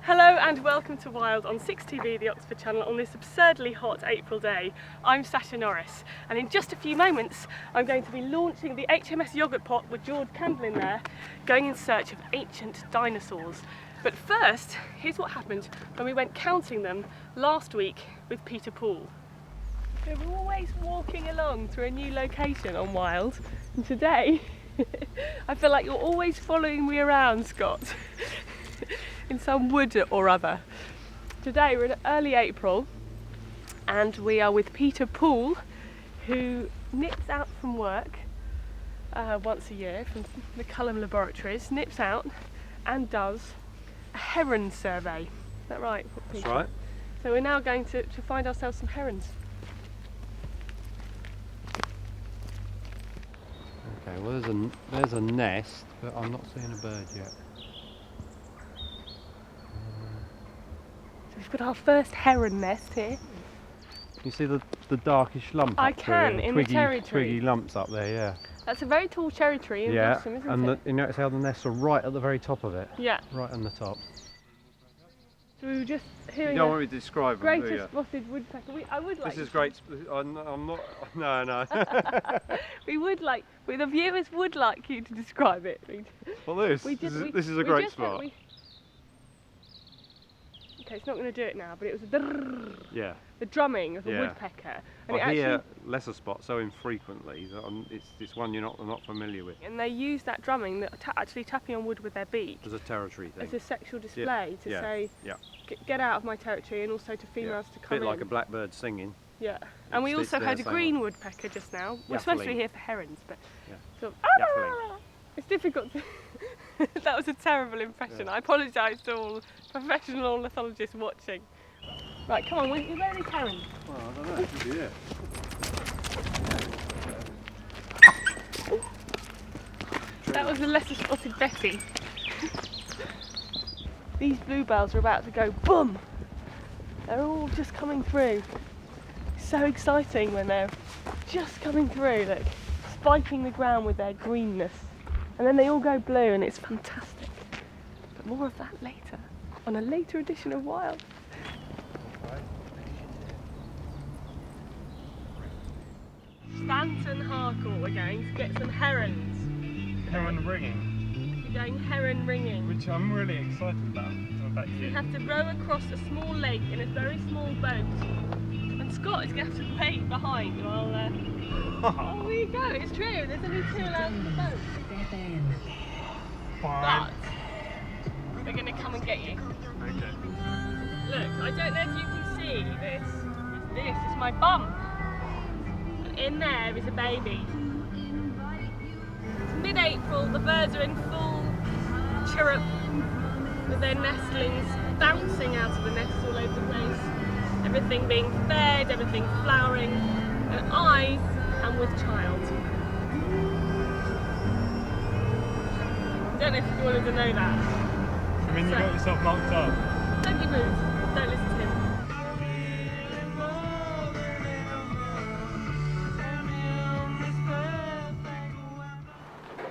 Hello and welcome to Wild on 6TV, the Oxford Channel, on this absurdly hot April day. I'm Sasha Norris, and in just a few moments I'm going to be launching the HMS Yoghurt Pot with George Candelin there, going in search of ancient dinosaurs. But first, here's what happened when we went counting them last week with Peter Poole. So we're always walking along through a new location on Wild, and today I feel like you're always following me around, Scott. In some wood or other. Today we're in early April and we are with Peter Poole, who nips out from work once a year from the Culham laboratories, nips out and does a heron survey. Is that right, Peter? That's right. So we're now going to find ourselves some herons. Okay, well there's a nest, but I'm not seeing a bird yet. We've got our first heron nest here. You see the darkish lump I up can, there, in the cherry tree. twiggy lumps up there, yeah. That's a very tall cherry tree in Blossom, isn't and it? you notice how the nests are right at the very top of it? Yeah. Right on the top. So we were just hearing You don't want me to describe them, do you? greatest spotted woodpecker. I would like. This is great. I'm not. No. We would like. The viewers would like you to describe it. Well, this is a great spot. Okay, it's not going to do it now, but it was the drumming of a woodpecker. And I hear lesser spots so infrequently that it's one you're not familiar with. And they use that drumming, actually tapping on wood with their beak, as a territory thing. as a sexual display to say, yeah. Get out of my territory, and also to females to come in. A bit like a blackbird singing. Yeah, and we also heard a green woodpecker just now. We're supposed to be here for herons, but sort of, it's difficult to... That was a terrible impression. I apologise to all professional ornithologists watching. Right, come on, where are these herons? Well, I don't know, maybe there. That was the lesser spotted Betty. These bluebells are about to go boom! They're all just coming through. So exciting when they're just coming through, look, spiking the ground with their greenness. And then they all go blue and it's fantastic. But more of that later, on a later edition of Wild. Stanton Harcourt, we're going to get some herons. Heron ringing. We're going heron ringing. Which I'm really excited about. We have to row across a small lake in a very small boat. And Scott is going to have to wait behind while... Oh, there you go, it's true, there's only 2 allowed in the boat. But we're going to come and get you. Okay. Look, I don't know if you can see this. This is my bum. And in there is a baby. It's mid-April, the birds are in full chirrup with their nestlings bouncing out of the nests all over the place. Everything being fed, everything flowering, and I am with child. I don't know if you wanted to know that. I mean, you got yourself knocked up. Don't you move. Don't listen to him.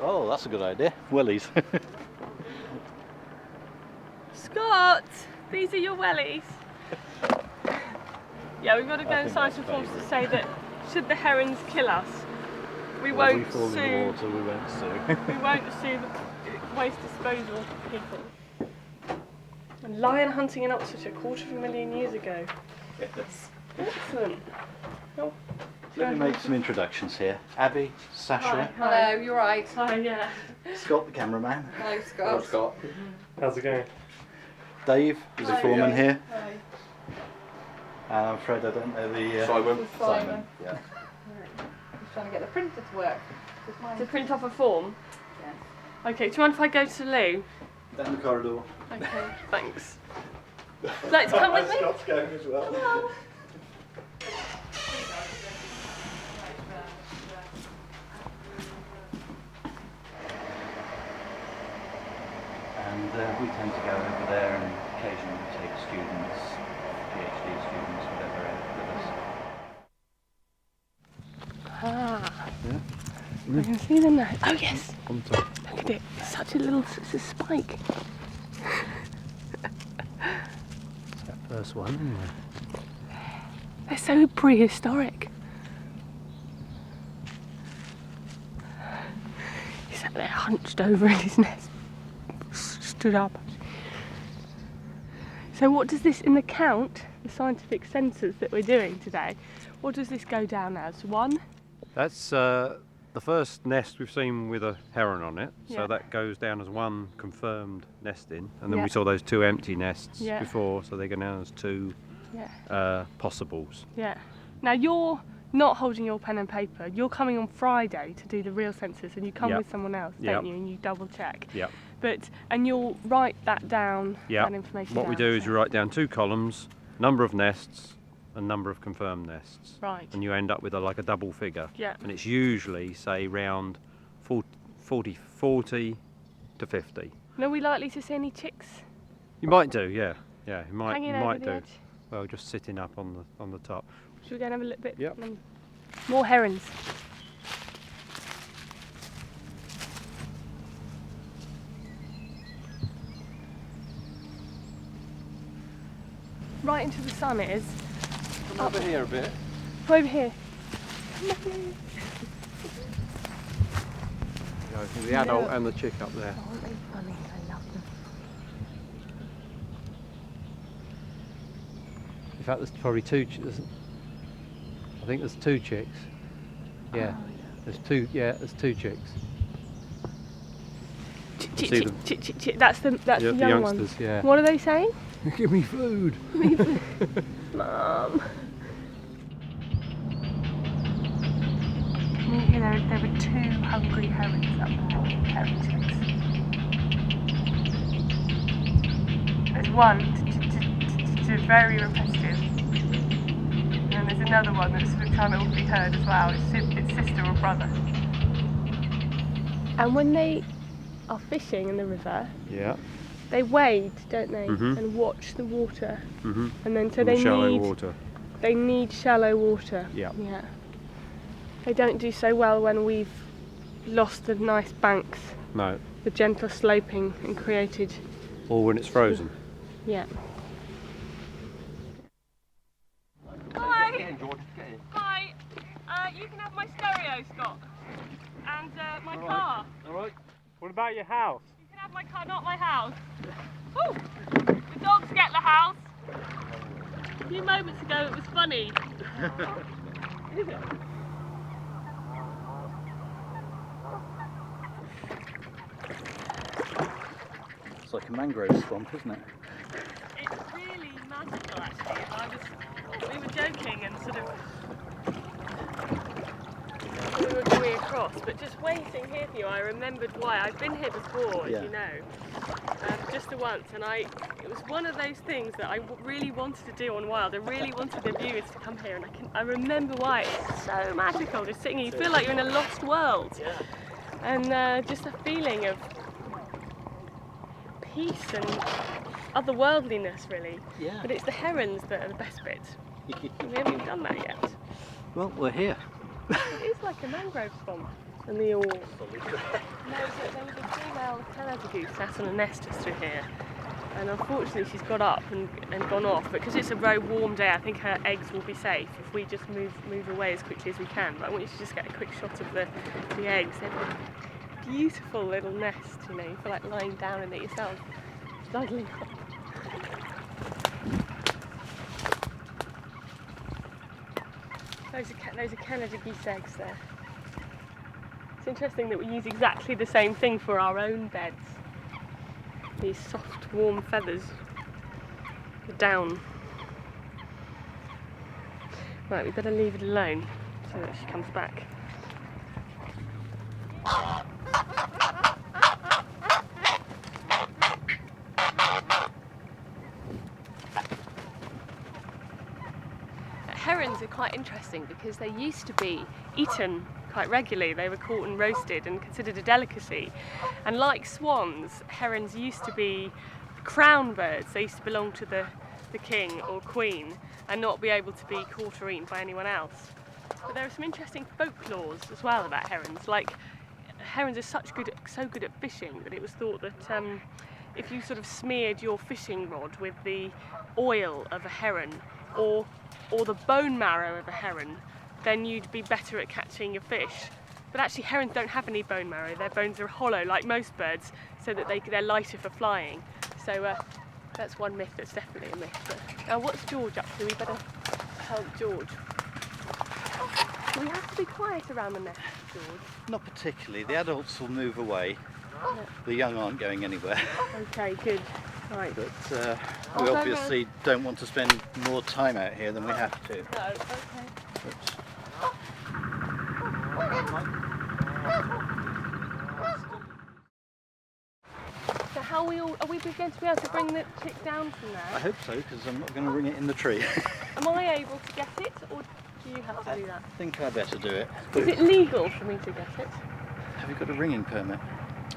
Oh, that's a good idea. Wellies. Scott, these are your wellies. Yeah, we've got to go and sign some forms to say that should the herons kill us, we won't we fall sue. in the water, we won't sue. We won't sue the waste disposal people. And lion hunting in Oxfordshire 250,000 years ago. Yes. Excellent. Oh, Let me make some introductions here. Abby, Sasha, Hi. Hello, you're right. Hi, yeah. Scott the cameraman. Hello, Scott. Scott. How's it going? Dave, who's a foreman here. Hi. And Fred, I don't know the... Simon. Yeah. I'm trying to get the printer to work. To print off a form? Yeah. Okay, do you mind if I go to the loo? Down the corridor. Okay, thanks. Would you like to come with me? Scott's going as well. Hello. And we tend to go over there and occasionally take students, PhD students, whatever, with us. Ah. Yeah. I can see them now. Oh yes! On top. Look at it. It's such a little spike. First one, anyway. They're so prehistoric. He sat there hunched over in his nest, stood up. So what does this, in the count, the scientific census that we're doing today, what does this go down as? 1? That's the first nest we've seen with a heron on it, so Yeah. that goes down as 1 confirmed nesting, and then Yeah. we saw those 2 empty nests Yeah. before, so they go down as 2 Yeah. possibles. Yeah. Now you're not holding your pen and paper. You're coming on Friday to do the real census, and you come Yep. with someone else, Yep. don't you? And you double check. Yep. And you'll write that down. Yep. That information. What we down, do is so- you write down 2 columns, number of nests and number of confirmed nests, Right. and you end up with like a double figure. Yeah. And it's usually, say, round 40 to 50. And are we likely to see any chicks You might do, yeah. Yeah, you might, hanging you over might the do. edge? Well, just sitting up on the top. Should we go and have a little bit? Yep. More herons. Right into the sun it is. Come over here a bit. Come over here. The adult and the chick up there. Aren't they funny? I love them. In fact, there's probably 2. I think there's 2 chicks. Yeah, there's 2. Yeah, there's 2 chicks. Chick, See chick, them? chick, chick, chick. That's the Yeah, young the one. youngsters, Yeah. What are they saying? Give me food. Mum. There were 2 hungry herons up there, heron chicks. There's one, very repetitive. And there's another one that's sort of trying to be heard as well. It's sister or brother. And when they are fishing in the river, Yeah. they wade, don't they? Mhm. And watch the water. Mhm. And then so In the they shallow need water. They need shallow water. Yeah. Yeah. They don't do so well when we've lost the nice banks, No. the gentle sloping, and created. Or when it's frozen. Yeah. Hi. Hi. You can have my stereo, Scott, and my car. All right. What about your house? You can have my car, not my house. Woo! The dogs get the house. A few moments ago it was funny. Is it? It's like a mangrove swamp, isn't it? It's really magical actually. We were joking and sort of we were going across, but just waiting here for you, I remembered why. I've been here before, as Yeah. you know, just the once, and it was one of those things that I really wanted to do on Wild. I really wanted the viewers to come here, and I remember why. It's so magical, just sitting here. You feel like you're in a lost world, and just a feeling of peace and otherworldliness, really. Yeah. But it's the herons that are the best bit. We haven't even done that yet. Well, we're here. It is like a mangrove swamp. And they all... There was a female Canada goose sat on a nest just through here. And unfortunately she's got up and gone off. But because it's a very warm day, I think her eggs will be safe if we just move away as quickly as we can. But I want you to just get a quick shot of the eggs. They're a beautiful little nest, you know. You feel like lying down in it yourself. Snuggling up. Those are Canada geese eggs there. It's interesting that we use exactly the same thing for our own beds. These soft, warm feathers. The down. Right, we better leave it alone so that she comes back. Herons are quite interesting because they used to be eaten quite regularly. They were caught and roasted and considered a delicacy. And like swans, herons used to be crown birds. They used to belong to the king or queen and not be able to be caught or eaten by anyone else. But there are some interesting folklores as well about herons. Like herons are so good at fishing that it was thought that if you sort of smeared your fishing rod with the oil of a heron or the bone marrow of a heron, then you'd be better at catching your fish. But actually herons don't have any bone marrow, their bones are hollow like most birds, so that they're lighter for flying. So that's one myth that's definitely a myth. But now what's George up to? We better help George. Do we have to be quiet around the nest, George? Not particularly. The adults will move away. Yeah. The young aren't going anywhere. Okay, good. Right. But I'll we go obviously don't want to spend more time out here than we have to. No, okay. But So how are we going to be able to bring the chick down from I there? hope so, because I'm not going to ring it in the tree. Am I able to get it, or do you have to do that? I think I better do it. Is it legal for me to get it? Have you got a ringing permit?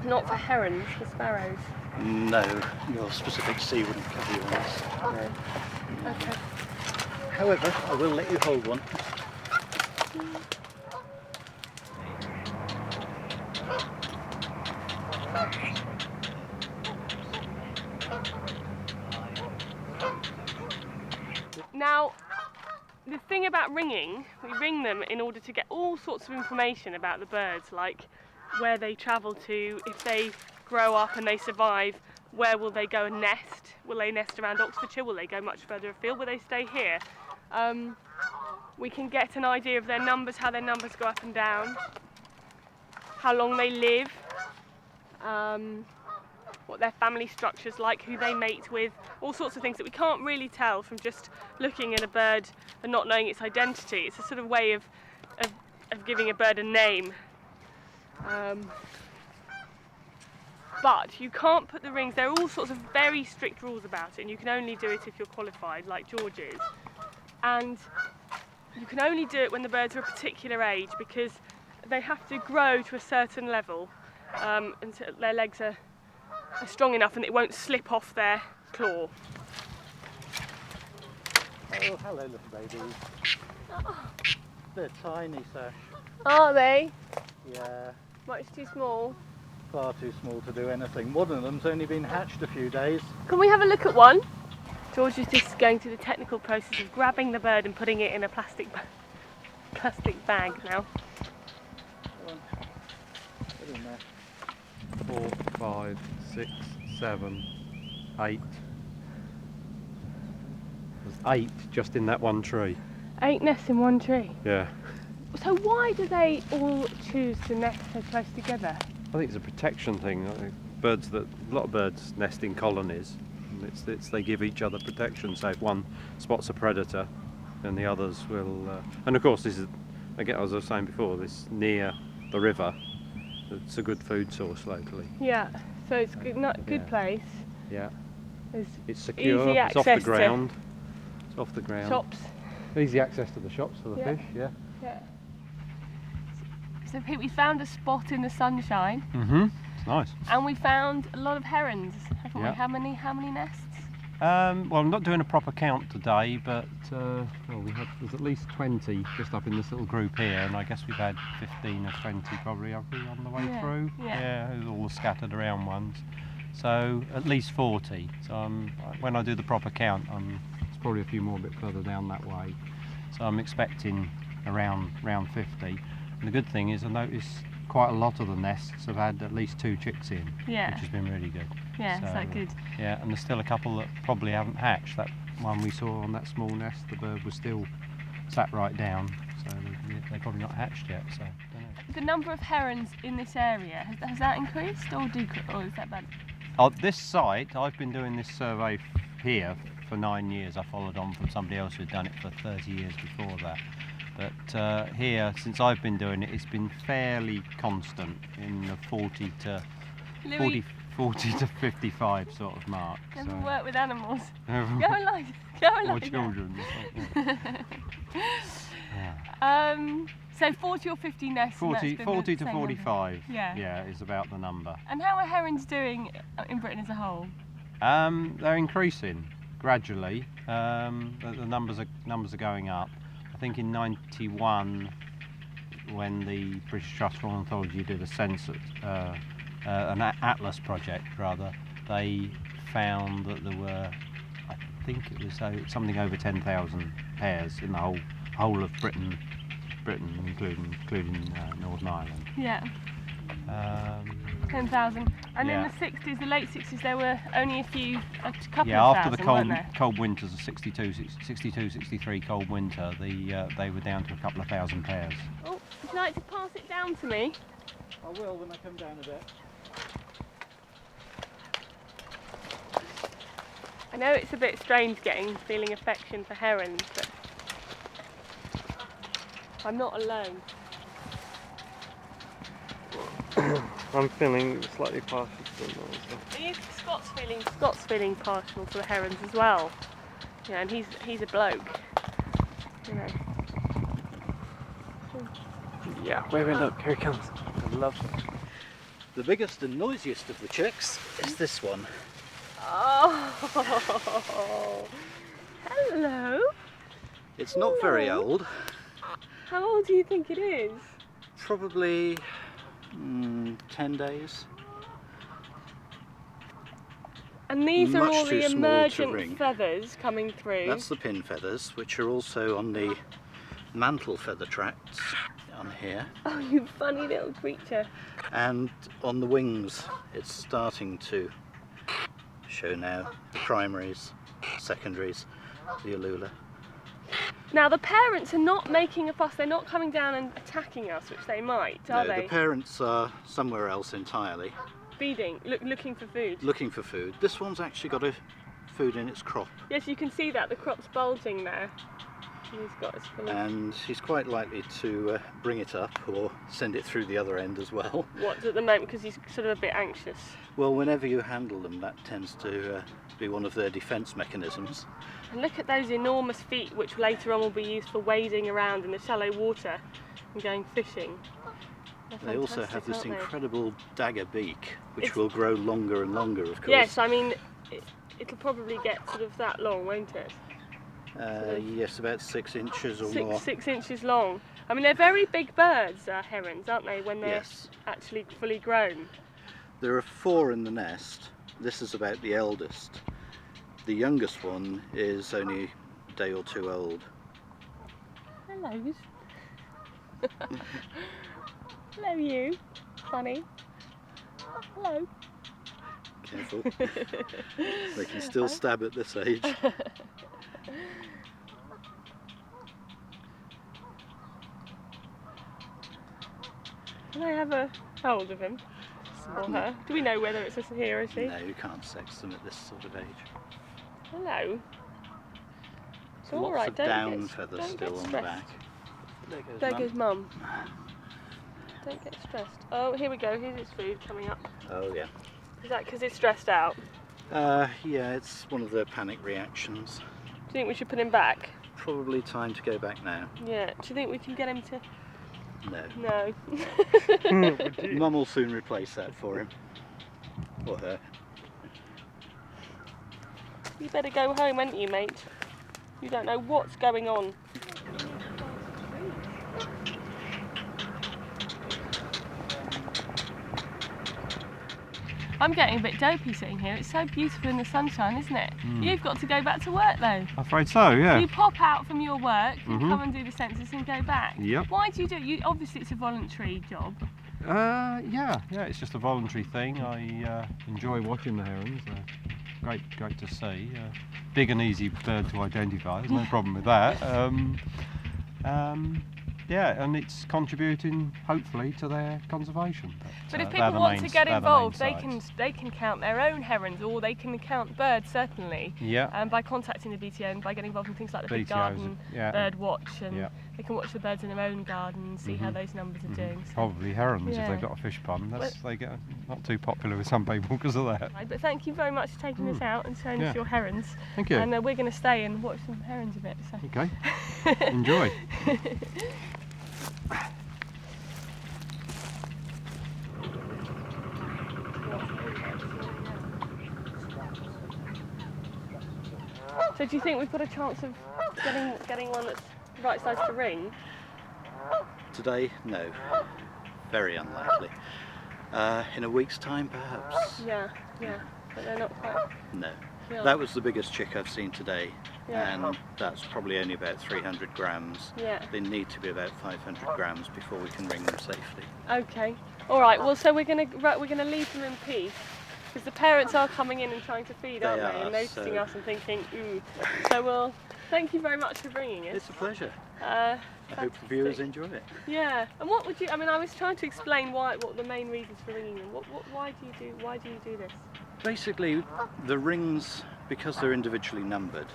Not for herons, for sparrows. No, your specific sea wouldn't cover you on this. No. Okay. However, I will let you hold one. Now, the thing about ringing, we ring them in order to get all sorts of information about the birds, like where they travel to, if they grow up and they survive, where will they go and nest? Will they nest around Oxfordshire? Will they go much further afield? Will they stay here? We can get an idea of their numbers, how their numbers go up and down, how long they live, what their family structure's like, who they mate with, all sorts of things that we can't really tell from just looking at a bird and not knowing its identity. It's a sort of way of giving a bird a name. But you can't put the rings, there are all sorts of very strict rules about it, and you can only do it if you're qualified, like George is. And you can only do it when the birds are a particular age, because they have to grow to a certain level until their legs are strong enough and it won't slip off their claw. Oh, hello little babies. Oh. They're tiny, Sash. Are they? Yeah, Much too small. far too small to do anything. One of them's only been hatched a few days. Can we have a look at one? George is just going through the technical process of grabbing the bird and putting it in a plastic bag now. Go on. Get in there. 4, 5, 6, 7, 8. There's 8 just in that one tree. 8 nests in one tree. Yeah. So why do they all choose to nest so close together? I think it's a protection thing. I think a lot of birds nest in colonies. And they give each other protection. So if one spots a predator, then the others will. And of course, this is again, as I was saying before, this near the river. It's a good food source locally. Yeah. So it's good, not good Yeah. place. Yeah. There's It's secure. easy It's off the access to ground. It's off the ground. shops. Easy access to the shops for the Yeah. fish. Yeah. Yeah. So Pete, we found a spot in the sunshine, It's nice. and we found a lot of herons, haven't Yeah. we? How many nests? Well, I'm not doing a proper count today, but there's at least 20 just up in this little group here, and I guess we've had 15 or 20 probably on the way Yeah, through. yeah. Yeah, all the scattered around ones. So at least 40. So when I do the proper count, it's probably a few more a bit further down that way. So I'm expecting around 50. And the good thing is I notice quite a lot of the nests have had at least 2 chicks in, Yeah. which has been really good. Yeah, So, is that good? Yeah, and there's still a couple that probably haven't hatched. That one we saw on that small nest, the bird was still sat right down, so they're probably not hatched yet. So, don't know. The number of herons in this area, has that increased or decreased, or is that bad? This site, I've been doing this survey here for 9 years. I followed on from somebody else who'd done it for 30 years before that. But here, since I've been doing it, it's been fairly constant in the 40 to 55 sort of mark. Never So. work with animals. Go and Or lie down. children. So 40 or 50 nests. and that's 40 been to the same number. 45 Yeah. is about the number. And how are herons doing in Britain as a whole? They're increasing gradually. The numbers are going up. I think in '91, when the British Trust for Ornithology did a census, an atlas project rather, they found that there were, I think it was something over 10,000 pairs in the whole of Britain, including Northern Ireland. Yeah. 10,000. And yeah. in the 60s, the late 60s, there were only a couple yeah, of after thousand, the weren't there? cold winters of 62, 63 cold winter, they were down to a couple of thousand pairs. Oh, would you like to pass it down to me? I will when I come down a bit. I know it's a bit strange feeling affection for herons, but I'm not alone. I'm feeling slightly partial to them also. Scott's feeling partial to the herons as well. Yeah, and he's a bloke. You know. Yeah, wait, look, here he comes. I love him. The biggest and noisiest of the chicks is this one. Oh, hello. It's not very Hello. old, How old do you think it is? probably 10 days. And these are Much all too the small to emergent ring. feathers coming through. That's the pin feathers, which are also on the mantle feather tracts on here. Oh, you funny little creature. And on the wings, it's starting to show now the primaries, secondaries, the allula. Now the parents are not making a fuss, they're not coming down and attacking us, which they might, are No, they? the parents are somewhere else entirely, Feeding, looking for food. looking for food. This one's actually got a food in its crop, Yes, you can see that, the crop's bulging there. And he's got his full of and he's quite likely to bring it up or send it through the other end as well. what at the moment, because he's sort of a bit anxious. Well, whenever you handle them, that tends to be one of their defence mechanisms. And look at those enormous feet, which later on will be used for wading around in the shallow water and going fishing. They're They also have fantastic, this aren't they? incredible dagger beak, which It's- will grow longer and longer, of course. Yes, I mean, it'll probably get sort of that long, won't it? Yes, about 6 inches or more. 6 inches long. I mean, they're very big birds, herons, aren't they, when they're Yes. actually fully grown? There are 4 in the nest. This is about the eldest. The youngest one is only a day or 2 old. Hello. Hello, you. Funny. Hello. Careful. They can still stab at this age. Can I have a hold of him? Or her? Do we know whether it's a he or a she? No, you can't sex them at this sort of age. Hello. It's Lots all right. of Don't down get, feathers don't still get on the stressed. back. There goes Mum. Don't get stressed. Oh, here we go. Here's his food coming up. Oh yeah. Is that because he's stressed out? Yeah, it's one of their panic reactions. Do you think we should put him back? Probably time to go back now. Yeah. Do you think we can get him to? No. No. Mum will soon replace that for him. Or her. You better go home, ain't you, mate? You don't know what's going on. I'm getting a bit dopey sitting here. It's so beautiful in the sunshine, isn't it? You've got to go back to work though. I'm afraid so, yeah. You pop out from your work and come and do the census and go back. Yep. Why do you do it? Obviously it's a voluntary job. Yeah, it's just a voluntary thing. I enjoy watching the herons. They're great to see. Big and easy bird to identify. There's no problem with that. Yeah, and it's contributing hopefully to their conservation. But if they're people the want main- to get they're the involved, main they can count their own herons, or they can count birds certainly. Yeah. By contacting the BTO and by getting involved in things like the Big BTOs, Garden yeah. Bird Watch, and Yeah. they can watch the birds in their own garden and see how those numbers are doing. So. Probably herons if Yeah. they've got a fish pond. Well- They get not too popular with some people because of that. Right, but thank you very much for taking us out and showing us Yeah. your herons. Thank you. And we're going to stay and watch some herons a bit. So. Okay. Enjoy. So do you think we've got a chance of getting one that's right size to ring? Today, no. Very unlikely. In a week's time, perhaps. Yeah, yeah. but they're not quite. No. Yeah. That was the biggest chick I've seen today, Yeah. and that's probably only about 300 grams. Yeah. They need to be about 500 grams before we can ring them safely. Okay. All right. Well, so we're gonna leave them in peace because the parents are coming in and trying to feed, aren't They they? are, And noticing so- us and thinking, ooh. So we'll. Thank you very much for bringing us. It's a pleasure. Uh, I hope the viewers enjoy it. Yeah. And what would you? I mean, I was trying to explain what the main reasons for ringing them. Why do you do this? Basically, the rings, because they're individually numbered,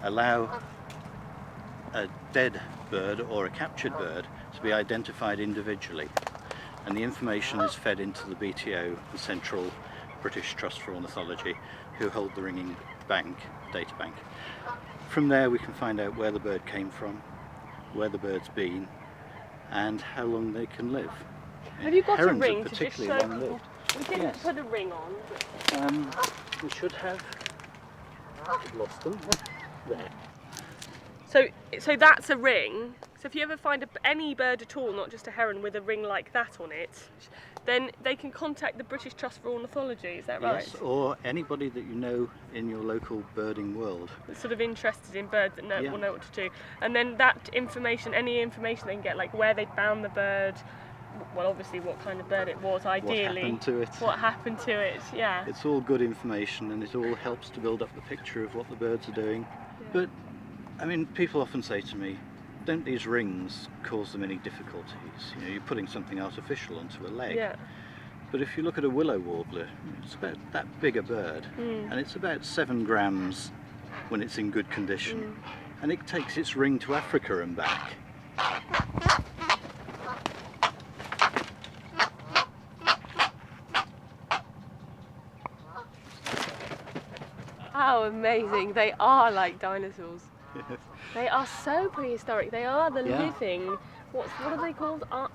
allow a dead bird or a captured bird to be identified individually, and the information is fed into the BTO, the Central British Trust for Ornithology, who hold the ringing bank, data bank. From there we can find out where the bird came from, where the bird's been, and how long they can live. Have you got Herons a ring are to just particularly show people? long-lived. We didn't Yes. put a ring on. We should have. I've lost them. There. So that's a ring. So if you ever find any bird at all, not just a heron, with a ring like that on it, then they can contact the British Trust for Ornithology. Is that right? Yes, or anybody that you know in your local birding world. That's sort of interested in birds that Yeah. will know what to do. And then that information, any information they can get, like where they found the bird, well, obviously what kind of bird it was, ideally. What happened to it. What happened to it, yeah. It's all good information, and it all helps to build up the picture of what the birds are doing. But, I mean, people often say to me, don't these rings cause them any difficulties? You know, you're putting something artificial onto a leg. Yeah. But if you look at a willow warbler, it's about that big a bird, and it's about 7 grams when it's in good condition. And it takes its ring to Africa and back. How amazing. They are like dinosaurs. They are so prehistoric. They are the Yeah. living, what are they called? No.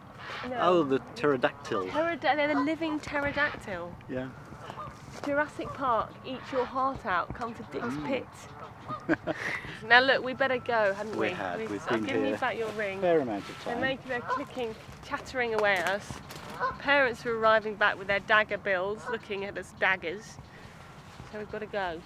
Oh, the pterodactyl. They're the living pterodactyl. Yeah. Jurassic Park, eat your heart out, come to Dick's Pit. Now look, we better go, hadn't we? We had. We've I've been given you here back your ring. Fair amount of time. They're clicking, chattering away at us. Parents are arriving back with their dagger bills, looking at us daggers. So we've got to go.